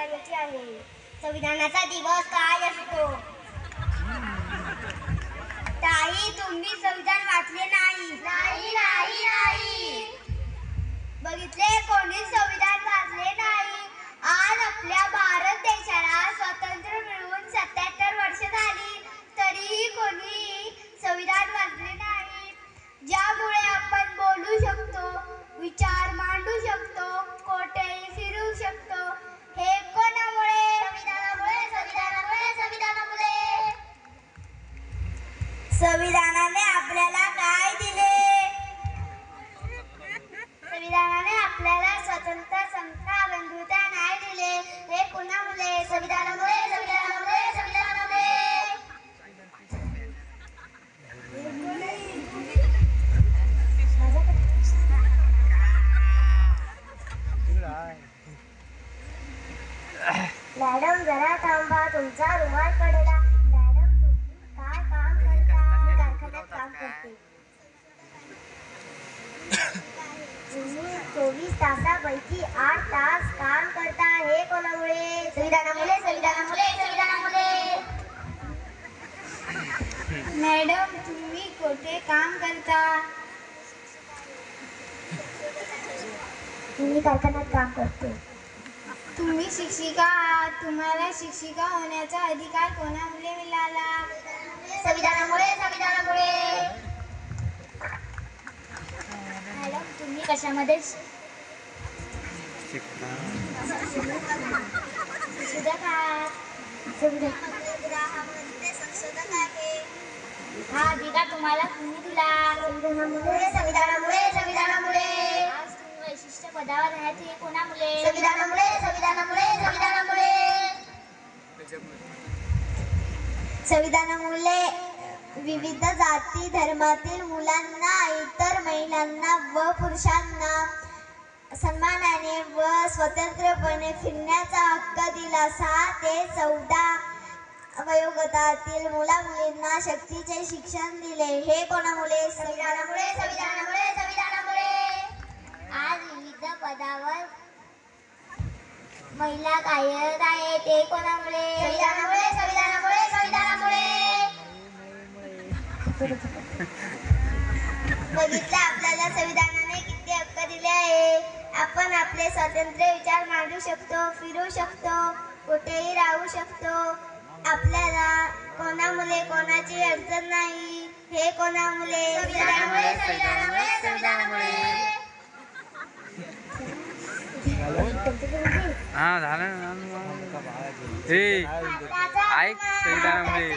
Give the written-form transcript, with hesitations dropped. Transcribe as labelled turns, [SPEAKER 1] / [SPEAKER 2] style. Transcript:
[SPEAKER 1] करायची आहे. संविधानाचा दिवस काय असतो? ताई, तुम्ही संविधान वाचले नाही?
[SPEAKER 2] नाही नाही नाही.
[SPEAKER 1] बघितले, कोणीच संविधान वाचले नाही. आज आपल्या भारत देशाला स्वातंत्र्य मिळवून 77 वर्ष झाली, तरीही कोणी संविधान वाचले नाही. ज्यामुळे आपण बोलू शकतो, विचार मांडू शकतो, कोठेही फिरू शकतो, हे कोणामुळे?
[SPEAKER 2] संविधानामुळे संविधानामुळे संविधानामुळे.
[SPEAKER 1] संविधानाने आपल्याला काय दिले? संविधानाने आपल्याला स्वतंत्र, समता, बंधुता, न्याय दिले, हे कोणामुळे?
[SPEAKER 2] संविधानामुळे संविधानामुळे संविधानामुळे.
[SPEAKER 1] मॅडम, जरा थांबा, तुमचा रुमाल पडला. मॅडम, तुम्ही काय काम करता? मी कारखान्यात काम करते. तुम्ही 24 तासापैकी 8 तास काम करता, हे कोणामुळे?
[SPEAKER 2] संविधानामुळे संविधानामुळे संविधानामुळे.
[SPEAKER 1] मॅडम, तुम्ही कुठे काम करता? मी कारखान्यात काम करते. तुम्ही शिक्षिका आहात, तुम्हाला शिक्षिका होण्याचा अधिकार कोणामुळे मिळाला?
[SPEAKER 2] संविधानामुळे संविधानामुळे.
[SPEAKER 1] मॅडम, तुम्ही कशामध्ये संशोधक आहात? संशोधक आहे. हा अधिकार तुम्हाला कोणी दिला?
[SPEAKER 2] संविधानामुळे संविधानामुळे संविधानामुळे.
[SPEAKER 1] आज तुम्ही वैशिष्ट्य पदावर आहात, हे कोणामुळे?
[SPEAKER 2] संविधानामुळे संविधानामुळे संविधानामुळे.
[SPEAKER 1] संविधानामुळे विविध जाती धर्मातील मुलांना, इतर महिलांना व पुरुषांना सन्मानाने व स्वतंत्रपणे फिरण्याचा हक्क दिला. 6 ते 14 वयोगटातील मुला-मुलींना सक्तीचे शिक्षण दिले, हे कोणामुळे?
[SPEAKER 2] संविधानामुळे संविधानामुळे संविधानामुळे.
[SPEAKER 1] आज विविध पदावर महिला कार्यरत आहेत, ते कोणामुळे?
[SPEAKER 2] संविधानामुळे संविधानामुळे संविधानामुळे.
[SPEAKER 1] बघितलं, आपल्याला संविधानाने किती हक्क दिले आहे. आपण आपले स्वातंत्र्य विचार मांडू शकतो, फिरू शकतो, कुठेही राहू शकतो. आपल्याला कोणामुळे कोणाची अडचण नाही, हे कोणामुळे?
[SPEAKER 2] संविधानामुळे संविधानामुळे संविधानामुळे.
[SPEAKER 3] हा झालं ना. ऐक, संविधानामुळे